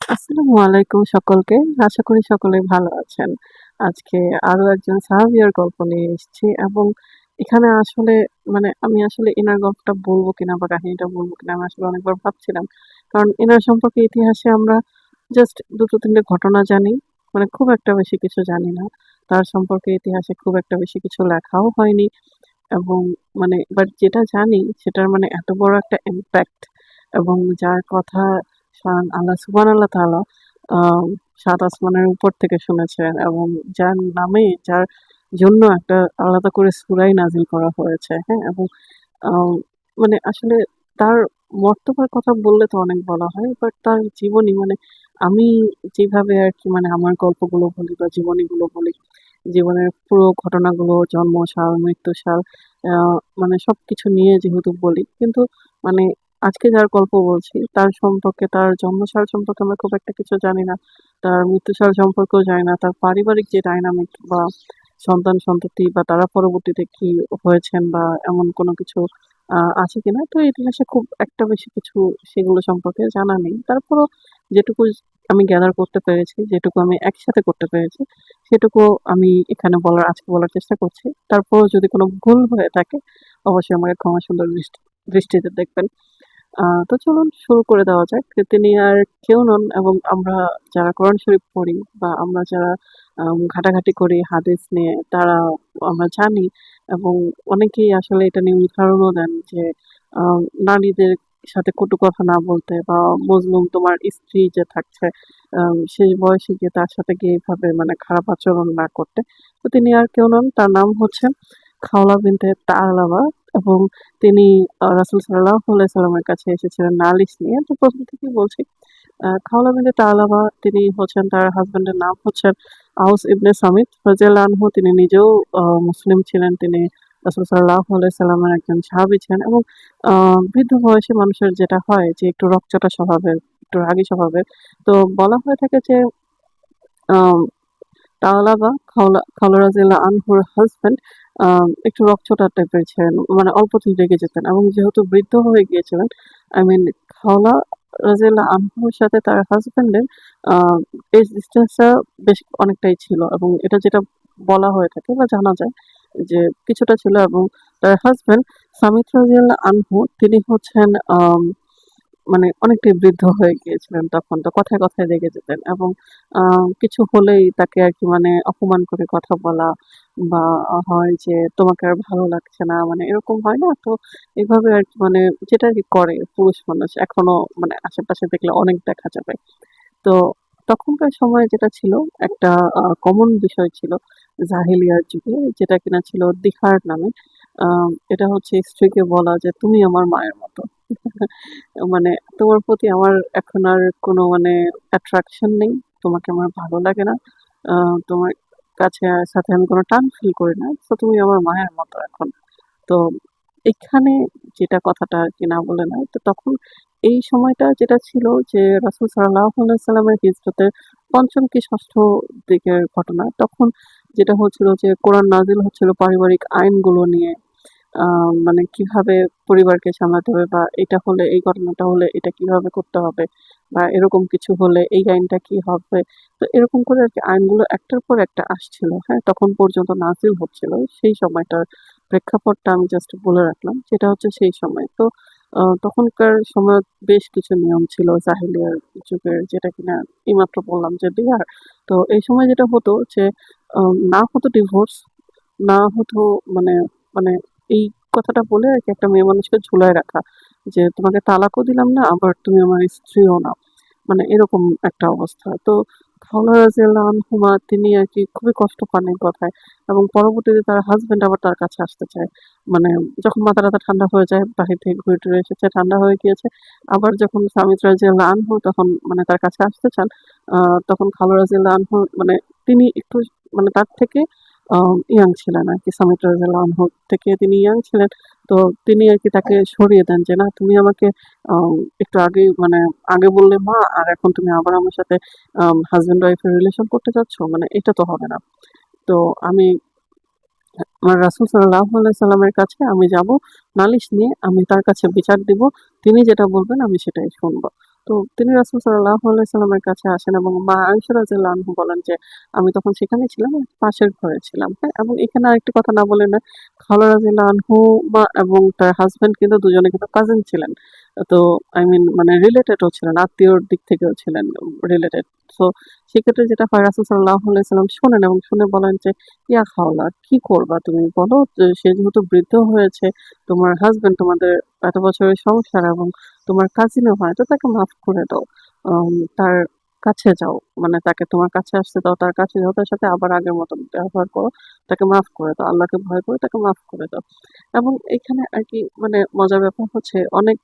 আসসালামু আলাইকুম সকলকে। আশা করি সকলেই ভালো আছেন। আজকে আরো একজন সাহাবীর গল্প নিয়ে এসেছি এবং এখানে আসলে আমি আসলে এনার গল্পটা বলবো কিনা বা কাহিনীটা বলবো কিনা আমি আসলে অনেকবার ভাবছিলাম। কারণ এনার সম্পর্কে ইতিহাসে আমরা জাস্ট ২টো-৩টে ঘটনা জানি। খুব একটা বেশি কিছু জানি না। তার সম্পর্কে ইতিহাসে খুব একটা বেশি কিছু লেখাও হয়নি এবং বাট যেটা জানি সেটার এত বড় একটা ইমপ্যাক্ট এবং যার কথা স্বয়ং আল্লাহ সুবহানাল্লাহ তাআলা আ ৭ আসমানের উপর থেকে শুনেছেন এবং যার নামে যার জন্য একটা আলাদা করে সূরাই নাজিল করা হয়েছে, হ্যাঁ? এবং আ আসলে তার মর্তবার কথা বললে তো অনেক বলা হয়। বাট তার জীবনী আমি যেভাবে আরকি আমার গল্পগুলো বলি বা জীবনীগুলো বলি, জীবনের পুরো ঘটনাগুলো জন্মসাল, মৃত্যুসাল আ সবকিছু নিয়ে যেহেতু বলি। কিন্তু মানে আজকে যার গল্প বলছি তার সম্পর্কে তার জন্মসাল সম্পর্কে আমরা খুব একটা কিছু জানি না। তার মৃত্যুসাল সম্পর্কেও জানি না। তার পারিবারিক যে ডায়নামিক বা সন্তান-সন্ততি বা তারা পরবর্তীতে কি হয়েছেন বা এমন কোনো কিছু আছে কিনা? তো ইতিহাসে খুব একটা বেশি কিছু সেগুলো সম্পর্কে জানা নেই। তারপরও যেটুকু আমি গ্যাদার করতে পেরেছি, যেটুকু আমি একসাথে করতে পেরেছি, সেটুকু আমি এখানে আজকে বলার চেষ্টা করছি। তারপরও যদি কোনো ভুল হয়ে থাকে, অবশ্যই আমাকে ক্ষমা সুন্দর দৃষ্টিতে দেখবেন। তো চলুন শুরু করে দেওয়া যাক। তিনি আর কেউ নন এবং আমরা যারা কোরআন শরীফ পড়ি বা আমরা যারা ঘাটাঘাটি করি হাদিস নিয়ে তারা আমরা জানি এবং অনেকেই আসলে এটা নিয়ে উদাহরণও দেন যে আ নারীদের সাথে কটু কথা না বলতে বা মজলুম তোমার স্ত্রী যে থাকছে শেষ বয়সে গিয়ে তার সাথে গিয়ে এভাবে খারাপ আচরণ না করতে। তো তিনি আর কেউ নন। তার নাম হচ্ছে খাওলা বিনতে তাআলাবা এবং তিনি রাসূল সাল্লাল্লাহু আলাইহি সাল্লামের কাছে এসেছিলেন নালিশ নিয়ে। তো ১ম থেকেই বলছি খাওলা বিনতে তাআলাবা তিনি হচ্ছেন তার হাসব্যান্ডের নাম হচ্ছেন আউস ইবনে সামিত রাদিয়াল্লাহু আনহু। তিনি নিজেও মুসলিম ছিলেন। তিনি রাসূল সাল্লাল্লাহু আলাইহি সাল্লামের একজন সাহাবী ছিলেন এবং আ বৃদ্ধ বয়সে মানুষের যেটা হয় যে একটু রগচটা স্বভাবের, একটু রাগী স্বভাবের। তো বলা হয়ে থাকে যে আম তাওলাবা খাওলা রাদিয়াল্লাহু আনহুর হাসব্যান্ড একটু রগচটা টাইপের ছিলেন। অল্পতেই রেগে যেতেন এবং যেহেতু বৃদ্ধ হয়ে গিয়েছিলেন, আই মিন খাওলা রাদিয়াল্লাহু আনহুর সাথে তার হাসব্যান্ডের আ এজ ডিসট্যান্সটা বেশ অনেকটাই ছিল এবং এটা যেটা বলা হয়ে থাকে বা জানা যায় যে কিছুটা ছিল এবং তার হাসব্যান্ড সামিত রাদিয়াল্লাহু আনহু তিনি হচ্ছেন অনেকটাই বৃদ্ধ হয়ে গিয়েছিলেন তখন। তো কথায়, কথায় রেগে যেতেন এবং আ কিছু হলেই তাকে আরকি অপমান করে কথা বলা বা হয় যে, "তোমাকে আর ভালো লাগছে না।" এরকম হয় না? তো এভাবে আরকি যেটা আরকি করে পুরুষ মানুষ এখনো আশেপাশে দেখলে অনেক দেখা যাবে। তো তখনকার সময়ে যেটা ছিল একটা কমন বিষয় ছিল জাহেলিয়ার যুগে যেটা কিনা ছিল দিহার নামে। আ এটা হচ্ছে স্ত্রীকে বলা যে, "তুমি আমার মায়ের মতো।" মানে তোমার প্রতি আমার এখন আর কোনো অ্যাট্রাকশন নেই। তোমাকে আমার ভালো লাগে না। আ তোমার সাথে আমি কোনো টান ফিল করি না। সো তুমি আমার মায়ের মতো এখন। তো এখানে যেটা কথাটা আরকি না বলে নয়। তো তখন এই সময়টা যেটা ছিল যে রাসূল সাল্লাল্লাহু আলাইহি সাল্লামের হিজরতের ৫ম কি ৬ষ্ঠ দিকের ঘটনা। তখন যেটা হচ্ছিল যে কোরআন নাজিল হচ্ছিল পারিবারিক আইনগুলো নিয়ে। আ কিভাবে পরিবারকে সামলাতে হবে বা এটা হলে এই ঘটনাটা হলে এটা কিভাবে করতে হবে বা এরকম কিছু হলে এই আইনটা কি হবে। তো এরকম করে আরকি আইনগুলো একটার পর একটা আসছিল, হ্যাঁ? তখন পর্যন্ত নাজিল হচ্ছিল। সেই সময়টার প্রেক্ষাপটটা আমি জাস্ট বলে রাখলাম। সেটা হচ্ছে সেই সময়। তো তখনকার সময় বেশ কিছু নিয়ম ছিল জাহেলিয়ার যুগের যেটা কিনা এইমাত্র বললাম যে বিহার। তো এই সময় যেটা হতো যে না হতো ডিভোর্স, না হতো মানে মানে এই কথাটা বলে আরকি একটা মেয়ে মানুষকে ঝুলায় রাখা। যে তোমাকে তালাকও দিলাম না, আবার তুমি আমার স্ত্রীও না। এরকম একটা অবস্থা। তো খাওলা রাদিয়াল্লাহু আনহুমা তিনি আরকি খুবই কষ্ট পান এই কথায় এবং পরবর্তীতে তার হাসব্যান্ড আবার তার কাছে আসতে চায়। মানে যখন মাথা-টাথা ঠান্ডা হয়ে যায়, বাহির থেকে ঘুরে টুরে এসেছে, ঠান্ডা হয়ে গিয়েছে। আবার যখন সামিত রাদিয়াল্লাহু আনহু তখন তার কাছে আসতে চান, আ তখন খাওলা রাদিয়াল্লাহু আনহু তিনি একটু তার থেকে আ ইয়াং ছিলেন আরকি সামিত রাদিয়াল্লাহু আনহু থেকে তিনি ইয়াং ছিলেন। তো তিনি আরকি তাকে সরিয়ে দেন যে, "না তুমি আমাকে একটু আগেই আগে বললে মা আর এখন তুমি আবার আমার সাথে হাসব্যান্ড ওয়াইফ এর রিলেশন করতে চাচ্ছ? এটা তো হবে না। তো আমি আমার রাসূল সাল্লাল্লাহু আলাইহি সাল্লামের কাছে আমি যাবো নালিশ নিয়ে আমি তার কাছে বিচার দিব। তিনি যেটা বলবেন আমি সেটাই শুনবো।" তো তিনি রাসূল সাল্লাল্লাহু আলাইহি সাল্লামের কাছে আসেন এবং মা আয়েশা রাদিয়াল্লাহু আনহা বলেন যে, "আমি তখন সেখানেই ছিলাম, পাশের ঘরে ছিলাম।" হ্যাঁ? এবং এখানে আরেকটি কথা না বলে নয়, খালা রাদিয়াল্লাহু আনহু এবং তার হাসব্যান্ড কিন্তু দুজনে কিন্তু কাজিন ছিলেন। তো আই মিন মানে রিলেটেড ও ছিলেন, আত্মীয়র দিক থেকেও ছিলেন রিলেটেড। সো সেক্ষেত্রে যেটা হয় রাসূল সাল্লাল্লাহু আলাইহি সাল্লাম শোনেন এবং শুনে বলেন যে, "ইয়া খাওলা কি করবা তুমি বলো? যে সে যেহেতু বৃদ্ধ হয়েছে, তোমার হাসব্যান্ড তোমাদের এত বছরের সংসার এবং তোমার কাজিনও হয়, তো তাকে মাফ করে দাও। তার কাছে যাও। মানে তাকে তোমার কাছে আসতে দাও, তার কাছে যাও, তার সাথে আবার আগের মতো ব্যবহার করো। তাকে মাফ করে দাও। আল্লাহকে ভয় করে তাকে মাফ করে দাও।" এবং এখানে আরকি মানে মজার ব্যাপার হচ্ছে অনেক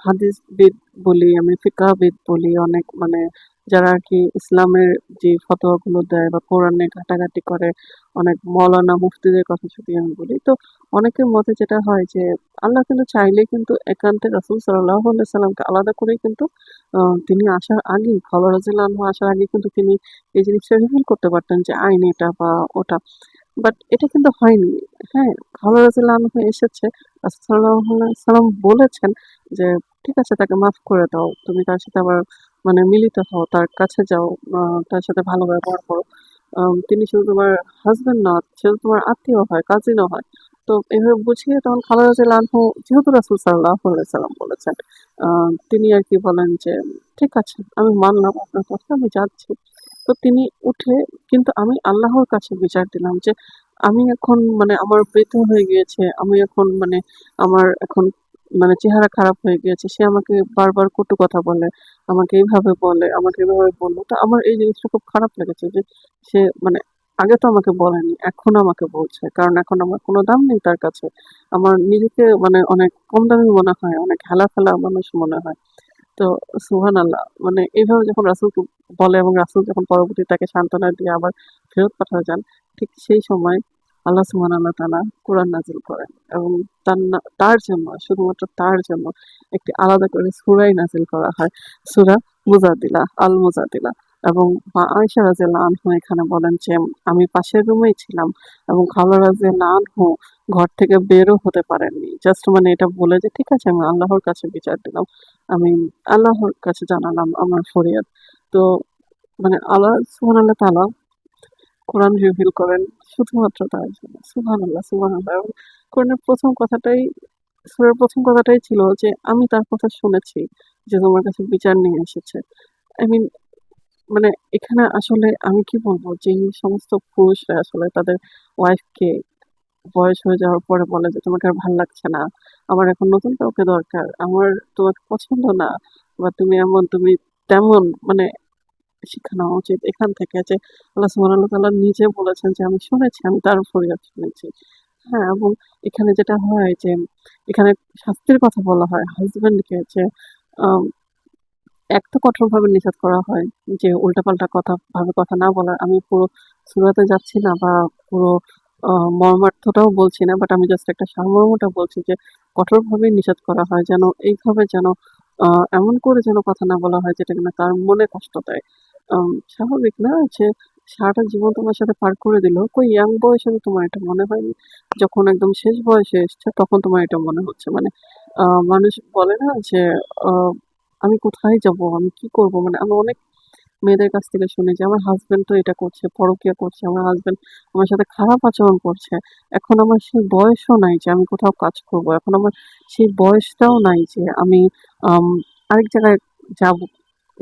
হাদিসবিদ বলি, আমি ফিকহাবিদ বলি, অনেক মানে যারা আরকি ইসলামের যে ফতোয়াগুলো দেয় বা কোরআনে ঘাটাঘাটি করে, অনেক মাওলানা মুফতিদের কথা যদি আমি বলি, তো অনেকের মতে যেটা হয় যে আল্লাহ কিন্তু চাইলে কিন্তু একান্তে রাসূল সাল্লাল্লাহু আলাইহি সাল্লামকে আলাদা করেই কিন্তু তিনি আসার আগেই খালা রাদিয়াল্লাহু আনহা আসার আগে কিন্তু তিনি এই জিনিসটা রিভিল করতে পারতেন যে আইন এটা বা ওটা। বাট এটা কিন্তু হয়নি। হ্যাঁ? খালা রাদিয়াল্লাহু আনহা এসেছে, রাসূল সাল্লাল্লাহু আলাইহি সাল্লাম বলেছেন যে, "ঠিক আছে তাকে মাফ করে দাও। তুমি তার সাথে আবার মানে মিলিত হও, তার কাছে যাও, আ তার সাথে ভালো ব্যবহার করো। তিনি শুধু তোমার হাসব্যান্ড না, সে তো তোমার আত্মীয় হয়, কাজিনও হয়।" তো এভাবে বুঝিয়ে তখন খালা রাদিয়াল্লাহু আনহু যেহেতু রাসূল সাল্লাল্লাহু আলাইহি সাল্লাম বলেছেন, আ তিনি আরকি বলেন যে, "ঠিক আছে, আমি মানলাম আপনার কথা, আমি যাচ্ছি।" তো তিনি উঠে কিন্তু আমি আল্লাহর কাছে বিচার দিলাম যে আমি এখন মানে আমার বৃদ্ধ হয়ে গিয়েছে। আমি এখন মানে আমার এখন মানে চেহারা খারাপ হয়ে গিয়েছে। সে আমাকে বারবার কটু কথা বলে। আমাকে এভাবে বলে, আমাকে এভাবে বলল। তো আমার এই জিনিসটা খুব খারাপ লেগেছে যে সে মানে আগে তো আমাকে বলেনি, এখন আমাকে বলছে। কারণ এখন আমার কোনো দাম নেই তার কাছে। আমার নিজেকে মানে অনেক কম দামি মনে হয়, অনেক হেলাফেলা মানুষ মনে হয়। তো সুবহানাল্লাহ মানে এভাবে যখন রাসূলকে বলে এবং রাসূল যখন পরবর্তীতে তাকে সান্ত্বনা দিয়ে আবার ফেরত পাঠানো যান, ঠিক সেই সময় আল্লাহ সুবহানাহু ওয়া তাআলা কোরআন নাযিল করেন এবং তার জন্য শুধুমাত্র তার জন্য একটি আলাদা করে সূরাই নাযিল করা হয়। সূরা মুজাদিলা, আল মুজাদিলা এবং মা আয়েশা রাদিয়াল্লাহু আনহা এখানে বলেন যে, "আমি পাশের রুমেই ছিলাম এবং খালা রাদিয়াল্লাহু আনহু ঘর থেকে বেরও হতে পারেননি।" জাস্ট মানে এটা বলে যে, "ঠিক আছে আমি আল্লাহর কাছে বিচার দিলাম। আমি আল্লাহর কাছে জানালাম আমার ফরিয়াদ।" তো মানে আল্লাহ সুবহানাল্লাহ তাআলা কোরআন রিভিল করেন শুধুমাত্র তার জন্য। সুবহানাল্লাহ, সুবহানাল্লাহ এবং কোরআনের ১ম কথাটাই সূরার ১ম কথাটাই ছিল যে, "আমি তার কথা শুনেছি যে তোমার কাছে বিচার নিয়ে এসেছে।" আই মিন মানে এখানে আসলে আমি কি বলবো? যেই সমস্ত পুরুষরা আসলে তাদের ওয়াইফকে বয়স হয়ে যাওয়ার পরে বলে যে, "তোমাকে আর ভাল লাগছে না। আমার এখন নতুন কাউকে দরকার। আমার তোমাকে পছন্দ না বা তুমি এমন, তুমি তেমন।" মানে শিক্ষা নেওয়া উচিত এখান থেকে যে আল্লাহ সুবহানাহু ওয়া তাআলা নিজে বলেছেন যে, "আমি শুনেছি, আমি তার ফরিয়াদ শুনেছি।" হ্যাঁ? এবং এখানে যেটা হয় যে, এখানে শাস্তির কথা বলা হয় হাসব্যান্ডকে যে, আম এক তো কঠোরভাবে নিষেধ করা হয় যে উল্টাপাল্টা কথা না বলার। আমি পুরো সূরাতে যাচ্ছি না বা পুরো আ মর্মার্থটাও বলছি না। বাট আমি জাস্ট একটা সারমর্মটা বলছি যে কঠোরভাবেই নিষেধ করা হয় যেন এইভাবে যেন আ এমন করে যেন কথা না বলা হয় যেটা কিনা তার মনে কষ্ট দেয়। স্বাভাবিক না যে সারাটা জীবন তোমার সাথে পার করে দিল। কই ইয়াং বয়সে তো তোমার এটা মনে হয়নি? যখন একদম শেষ বয়সে এসছে তখন তোমার এটা মনে হচ্ছে। মানে মানুষ বলে না যে আ আমি কোথায় যাবো? আমি কি করব? মানে আমি অনেক মেয়েদের কাছ থেকে শুনি যে, "আমার হাসব্যান্ড তো এটা করছে, পরকিয়া করছে। আমার হাসব্যান্ড আমার সাথে খারাপ আচরণ করছে। এখন আমার সেই বয়সও নাই যে আমি কোথাও কাজ করব। এখন আমার সেই বয়সটাও নাই যে আমি আম আরেক জায়গায় যাবো।"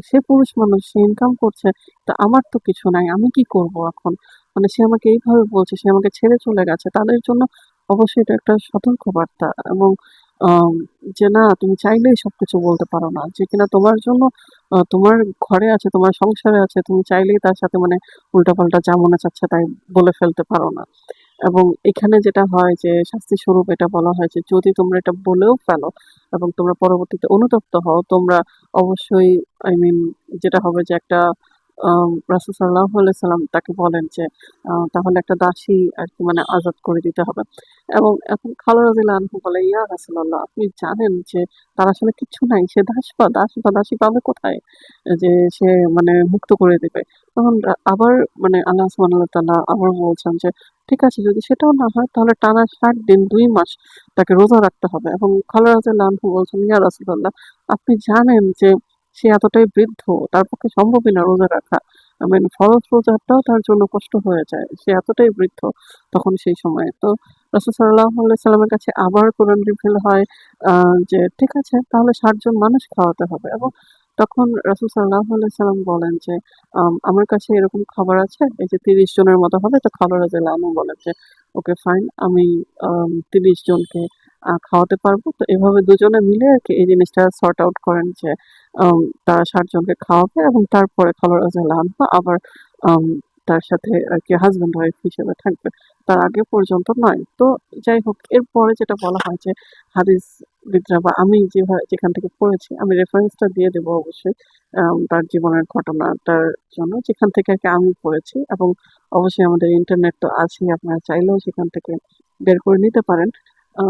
সে পুরুষ মানুষ, সে ইনকাম করছে। তো আমার তো কিছু নাই। আমি কি করব এখন? মানে সে আমাকে এইভাবে বলছে, সে আমাকে ছেড়ে চলে গেছে। তাদের জন্য অবশ্যই এটা একটা সতর্কবার্তা এবং আম যে না তুমি চাইলেই সবকিছু বলতে পারো না। যে কিনা তোমার জন্য তোমার ঘরে আছে, তোমার সংসারে আছে। তুমি চাইলেই তার সাথে মানে উল্টাপাল্টা যা মনে চাচ্ছে তাই বলে ফেলতে পারো না। এবং এখানে যেটা হয় যে শাস্তি স্বরূপ এটা বলা হয় যে যদি তোমরা এটা বলেও ফেলো এবং তোমরা পরবর্তীতে অনুতপ্ত হও, তোমরা অবশ্যই আই মিন যেটা হবে যে একটা রাসূল সাল্লাল্লাহু আলাইহি সাল্লাম তাকে বলেন যে তাহলে একটা দাসী আরকি মানে আযাদ করে দিতে হবে। এবং এখন খালা রাদিয়াল্লাহু আনহু বলে, ইয়া রাসূলুল্লাহ, আপনি জানেন যে তার আসলে কিচ্ছু নাই। সে দাস বা দাসী পাবে কোথায়? যে সে মানে মুক্ত করে দিবে। তখন আবার মানে আল্লাহ সুবহানাহু ওয়া তাআলা আবার বলছেন যে, ঠিক আছে, যদি সেটাও না হয় তাহলে টানা ৬০ দিন ২ মাস তাকে রোজা রাখতে হবে। এবং খালা রাদিয়াল্লাহু আনহু বলছেন, ইয়া রাসূলুল্লাহ, আপনি জানেন যে সে এতটাই বৃদ্ধ, তার পক্ষে সম্ভবই না রোজা রাখা। ফরজ রোজাটাও তার জন্য কষ্ট হয়ে যায়। সে এতটাই বৃদ্ধ তখন সেই সময়ে। তো রাসূল সাল্লাল্লাহু আলাইহি সাল্লামের কাছে আবার কোরআন রিভিল হয় যে ঠিক আছে, তাহলে ৬০ জন মানুষ খাওয়াতে হবে। এবং তখন রাসূল সাল্লাল্লাহু আলাইহি সাল্লাম বলেন যে, আমার কাছে এরকম খাবার আছে, এই যে ৩০ জনের মতো হবে। তো খালা রাদিয়াল্লাহু আনহু বলেন যে, ওকে ফাইন, আমি ৩০ জনকে খাওয়াতে পারবো। তো এভাবে দুজনে মিলে আরকি এই জিনিসটা সর্ট আউট করেন যে আম তারা ৬০ জনকে খাওয়াবে এবং তারপরে খালা রাদিয়াল্লাহু আনহা আবার আম তার সাথে আরকি হাসব্যান্ড ওয়াইফ হিসেবে থাকবে। তার আগে পর্যন্ত নয়। তো যাই হোক, এরপরে যেটা বলা হয় যে হাদিসবিদরা বা আমি যেখান থেকে পড়েছি, আমি রেফারেন্সটা দিয়ে দেব অবশ্যই তার জীবনের ঘটনাটার জন্য, যেখান থেকে আরকি আমি পড়েছি। এবং অবশ্যই আমাদের ইন্টারনেট তো আছেই, আপনারা চাইলেও সেখান থেকে বের করে নিতে পারেন। আ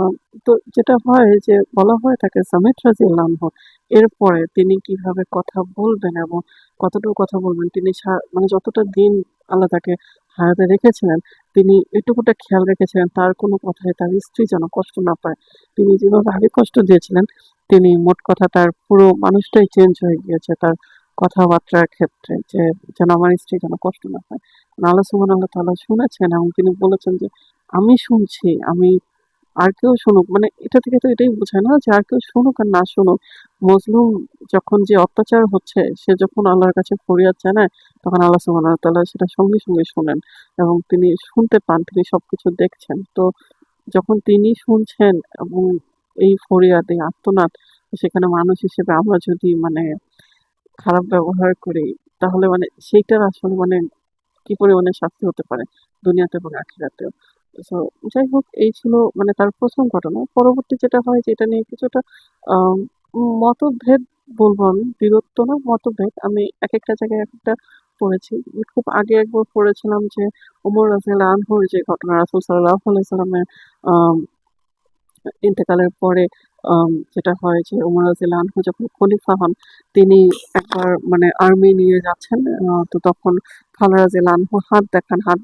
তো যেটা হয় যে বলা হয়ে থাকে সামিদ রাদিয়াল্লাহু আনহু এরপরে তিনি কিভাবে কথা বলবেন এবং কতটুকু কথা বলবেন, তিনি মানে যতটা দিন আল্লাহ তাকে হায়াতে রেখেছিলেন, তিনি এটুকুটা খেয়াল রেখেছিলেন তার কোনো কথায় তার স্ত্রী যেন কষ্ট না পায়। তিনি যেভাবে আগে কষ্ট দিয়েছিলেন, তিনি মোট কথা তার পুরো মানুষটাই চেঞ্জ হয়ে গিয়েছে তার কথাবার্তার ক্ষেত্রে, যে যেন আমার স্ত্রী যেন কষ্ট না পায়। আল্লাহ সুবহানাহু ওয়া তাআলা শুনেছেন এবং তিনি বলেছেন যে, আমি শুনছি, আমি আর কেউ শুনুক, মানে এটা থেকে তো এটাই বোঝায় না যে আর কেউ শুনুক আর না শুনুক, মজলুম যখন যে অত্যাচার হচ্ছে সে যখন আল্লাহর কাছে ফরিয়াদ জানায়, তখন আল্লাহ সুবহানাহু ওয়া তাআলা সেটা সঙ্গে সঙ্গে শোনেন এবং তিনি শুনতে পান, তিনি সবকিছু দেখছেন। তো যখন তিনি শুনছেন এবং এই ফরিয়াদ, এই আর্তনাদ, সেখানে মানুষ হিসেবে আমরা যদি মানে খারাপ ব্যবহার করি, তাহলে মানে সেইটার আসলে মানে কি পরিমাণে শাস্তি হতে পারে দুনিয়াতে এবং আখিরাতেও। সো যাই হোক, এই ছিল মানে তার ১ম ঘটনা। পরবর্তী যেটা হয় যে এটা নিয়ে কিছুটা আম মতভেদ বলবো আমি, বীরত্ব না, মতভেদ। আমি একেকটা জায়গায় একেকটা পড়েছি। খুব আগে একবার পড়েছিলাম যে ওমর রাদিয়াল্লাহু আনহুর যে ঘটনা, রাসূল সাল্লাল্লাহু আলাইহি সাল্লামের আম ইন্তেকালের পরে যেটা হয় যে ওমর রাদিয়াল্লাহু আনহু যখন খলিফা হন, তিনি একবার মানে আর্মি নিয়ে যাচ্ছেন। তো তখন খালা রাদিয়াল্লাহু আনহু হাত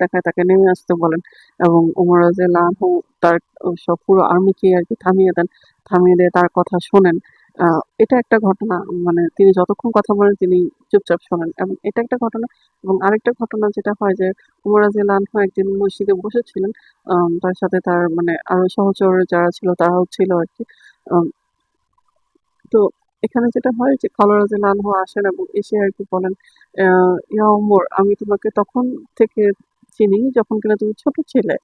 দেখায় তাকে নেমে আসতে বলেন এবং ওমর রাদিয়াল্লাহু আনহু তার সব পুরো আর্মিকে আরকি থামিয়ে দেন। থামিয়ে দিয়ে তার কথা শোনেন। আ এটা একটা ঘটনা, মানে তিনি যতক্ষণ কথা বলেন তিনি চুপচাপ শোনেন এবং এটা একটা ঘটনা। এবং আরেকটা ঘটনা যেটা হয় যে ওমর রাদিয়াল্লাহু আনহু একদিন মসজিদে বসেছিলেন। তার সাথে তার মানে আরো সহচর যারা ছিল তারাও ছিল আরকি। আম তো এখানে যেটা হয় যে খালা রাদিয়াল্লাহু আনহু আসেন এবং এসে আরকি বলেন, আ ইয়া ওমর, আমি তোমাকে তখন থেকে চিনি যখন কিনা তুমি ছোট ছিলে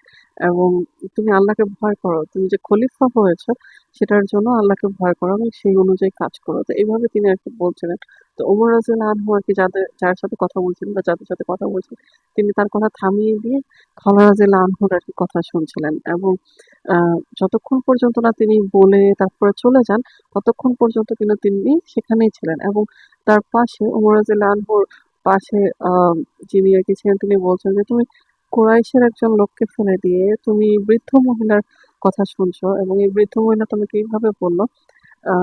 এবং তুমি আল্লাহকে ভয় করো। তুমি যে খলিফা হয়েছো সেটার জন্য আল্লাহকে ভয় করো এবং সেই অনুযায়ী কাজ করো। তো এভাবে তিনি আরকি বলছিলেন। তো ওমর রাদিয়াল্লাহু আনহু আরকি যার সাথে কথা বলছিলেন বা যাদের সাথে কথা বলছিলেন, তিনি তার কথা থামিয়ে দিয়ে খালা রাদিয়াল্লাহু আনহুর আরকি কথা শুনছিলেন এবং আ যতক্ষণ পর্যন্ত না তিনি বলে তারপরে চলে যান, ততক্ষণ পর্যন্ত কিন্তু তিনি সেখানেই ছিলেন এবং তার পাশে ওমর রাদিয়াল্লাহু আনহুর পাশে যিনি আরকি ছিলেন, তিনি বলছেন যে, "তুমি কুরাইশের একজন লোককে ফেলে দিয়ে তুমি বৃদ্ধ মহিলার কথা শুনছো এবং এই বৃদ্ধ মহিলা তোমাকে এইভাবে বলল। আ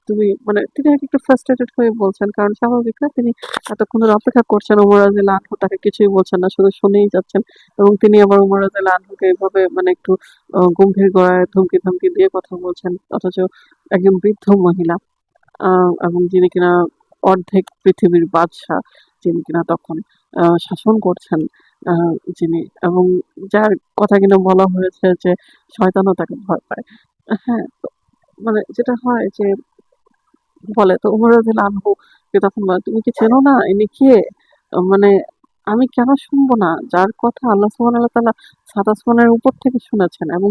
তুমি" মানে তিনি আরকি একটু ফ্রাস্ট্রেটেড হয়ে বলছেন। কারণ স্বাভাবিক না? তিনি এতক্ষণ ধরে অপেক্ষা করছেন, ওমর রাদিয়াল্লাহু আনহু তাকে কিছুই বলছেন না, শুধু শুনেই যাচ্ছেন এবং তিনি আবার ওমর রাদিয়াল্লাহু আনহুকে এভাবে মানে একটু গম্ভীর গলায় ধমকি দিয়ে কথা বলছেন। অথচ একজন বৃদ্ধ মহিলা, আ এবং যিনি কিনা অর্ধেক পৃথিবীর বাদশা, যিনি কিনা তখন শাসন করছেন, আ যিনি, এবং যার কথা কিনা বলা হয়েছে যে শয়তানও তাকে ভয় পায়। হ্যাঁ? তো মানে যেটা হয় যে বলে, তো উমর রাদিয়াল্লাহু আনহু কে তখন বলে, "তুমি কি চেনো না? ইনি কে? মানে আমি কেন শুনবো না? যার কথা আল্লাহ সুবহানাহু ওয়া তাআলা ৭ আসমানের উপর থেকে শুনেছেন এবং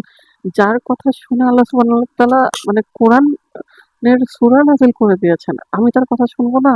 যার কথা শুনে আল্লাহ সুবহানাহু ওয়া তাআলা মানে কোরআনের সূরা নাযিল করে দিয়েছেন। আমি তার কথা শুনবো না?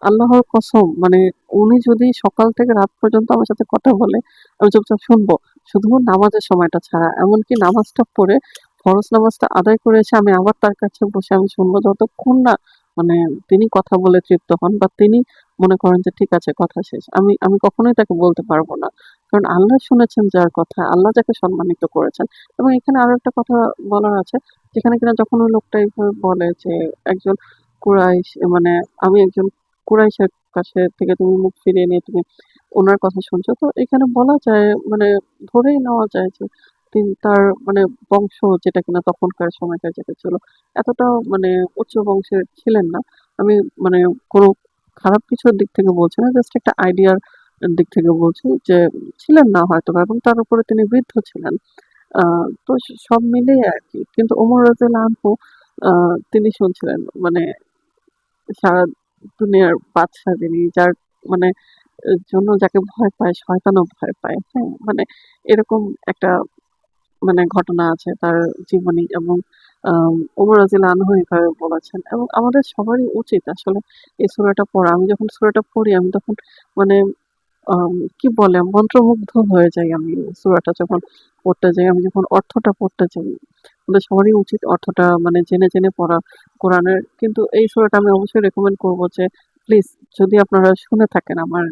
আল্লাহর কসম, মানে উনি যদি সকাল থেকে রাত পর্যন্ত আমার সাথে কথা বলে, আমি চুপচাপ শুনবো। শুধু নামাজের সময়টা ছাড়া। এমনকি নামাজটা পড়ে ফরজ নামাজটা আদায় করে এসে আমি আবার তার কাছে বসে আমি শুনবো, যতক্ষণ না মানে তিনি কথা বলে তৃপ্ত হন বা তিনি মনে করেন যে ঠিক আছে কথা শেষ। আমি আমি কখনোই তাকে বলতে পারবো না। কারণ আল্লাহ শুনেছেন যার কথা, আল্লাহ যাকে সম্মানিত করেছেন। এবং এখানে আরো একটা কথা বলার আছে, যেখানে কিনা যখন ওই লোকটা এইভাবে বলে যে একজন কুরাইশ, মানে আমি একজন কুরাইশের কাছে থেকে তুমি মুখ ফিরিয়ে নিয়ে তুমি ওনার কথা শুনছো, তো এখানে বলা যায়, মানে ধরেই নেওয়া যায় যে তিনি তার মানে বংশ, যেটা কিনা তখনকার সময়কার যেটা ছিল, এতটাও মানে উচ্চ বংশের ছিলেন না। আমি মানে কোনো খারাপ কিছুর দিক থেকে বলছি না, জাস্ট একটা আইডিয়ার দিক থেকে বলছি যে ছিলেন না হয়তো, এবং তার উপরে তিনি বৃদ্ধ ছিলেন। তো সব মিলিয়ে আরকি। কিন্তু ওমর রাদিয়াল্লাহু আনহু তিনি শুনছিলেন, মানে সারা দুনিয়ার বাদশা যিনি, যার মানে জন্য যাকে ভয় পায় শয়তানও ভয় পায়। হ্যাঁ? মানে এরকম একটা মানে ঘটনা আছে তার জীবনী, এবং ওমর রাদিয়াল্লাহু আনহু এভাবে বলেছেন, এবং আমাদের সবারই উচিত আসলে এই সূরাটা পড়া। আমি যখন সূরাটা পড়ি আমি তখন মানে কি বলে মন্ত্রমুগ্ধ হয়ে যাই আমি সূরাটা যখন পড়তে যাই, আমি যখন অর্থটা পড়তে যাই। আমাদের সবারই উচিত অর্থটা মানে জেনে, জেনে পড়া কোরআনের। কিন্তু এই সূরাটা আমি অবশ্যই রেকমেন্ড করব যে প্লিজ, যদি আপনারা শুনে থাকেন আমার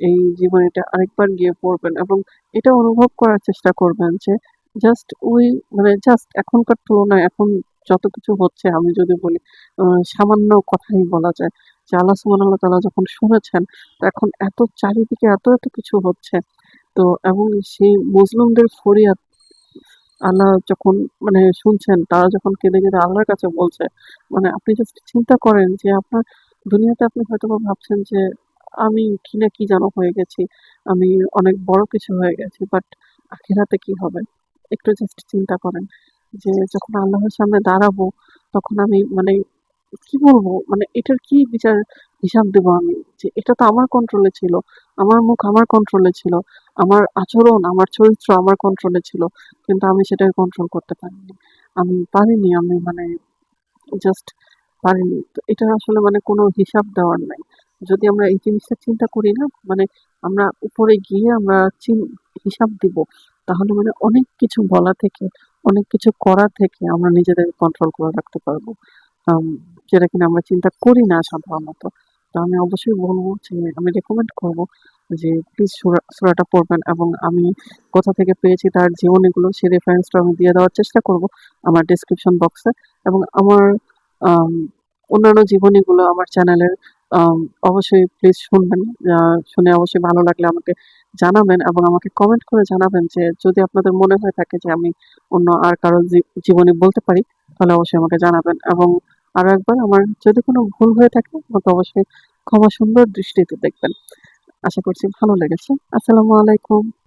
এই জীবনীটা, আরেকবার গিয়ে পড়বেন এবং এটা অনুভব করার চেষ্টা করবেন যে জাস্ট ওই মানে জাস্ট এখনকার তুলনায় এখন যত কিছু হচ্ছে, আমি যদি বলি সামান্য কথাই বলা যায় যে আল্লাহ সুবহানাহু ওয়া তাআলা যখন শুনেছেন, তো এখন এত চারিদিকে এত, এত কিছু হচ্ছে। তো এবং সেই মজলুমদের ফরিয়াদ আল্লাহ যখন মানে শুনছেন, তারা যখন কেঁদে, কেঁদে আল্লাহর কাছে বলছে, মানে আপনি জাস্ট চিন্তা করেন যে আপনার দুনিয়াতে আপনি হয়তোবা ভাবছেন যে আমি কি না কি যেন হয়ে গেছি। আমি অনেক বড় কিছু হয়ে গেছি। বাট আখিরাতে কি হবে? একটু জাস্ট চিন্তা করেন যে যখন আল্লাহর সামনে দাঁড়াবো, তখন আমি মানে কি বলবো? মানে এটার কি বিচার হিসাব দেব আমি? যে এটা তো আমার কন্ট্রোলে ছিল। আমার মুখ আমার কন্ট্রোলে ছিল। আমার আচরণ, আমার চরিত্র আমার কন্ট্রোলে ছিল। কিন্তু আমি সেটাকে কন্ট্রোল করতে পারিনি। আমি পারিনি। আমি মানে জাস্ট পারিনি। তো এটার আসলে মানে কোনো হিসাব দেওয়ার নাই। যদি আমরা এই জিনিসটা চিন্তা করি না, মানে আমরা উপরে গিয়ে আমরা হিসাব দিব, তাহলে মানে অনেক কিছু বলা থেকে, অনেক কিছু করা থেকে আমরা নিজেদেরকে কন্ট্রোল করে রাখতে পারবো। আম যেটা কিনা আমরা চিন্তা করি না সাধারণত। তো আমি অবশ্যই বলব যে আমি রেকমেন্ড করব যে প্লিজ সূরাটা পড়বেন, এবং আমি কোথা থেকে পেয়েছি তার জীবনীগুলো সেই রেফারেন্সটা আমি দিয়ে দেওয়ার চেষ্টা করব আমার ডেসক্রিপশন বক্সে। এবং আমার আম অন্যান্য জীবনীগুলো আমার চ্যানেলের আম অবশ্যই প্লিজ শুনবেন। শুনে অবশ্যই ভালো লাগলে আমাকে জানাবেন, এবং আমাকে কমেন্ট করে জানাবেন যে যদি আপনাদের মনে হয়ে থাকে যে আমি অন্য আর কারো জীবনী বলতে পারি, তাহলে অবশ্যই আমাকে জানাবেন। এবং আরো একবার, আমার যদি কোনো ভুল হয়ে থাকে আমাকে অবশ্যই ক্ষমা সুন্দর দৃষ্টিতে দেখবেন। আশা করছি ভালো লেগেছে। আসসালামু আলাইকুম।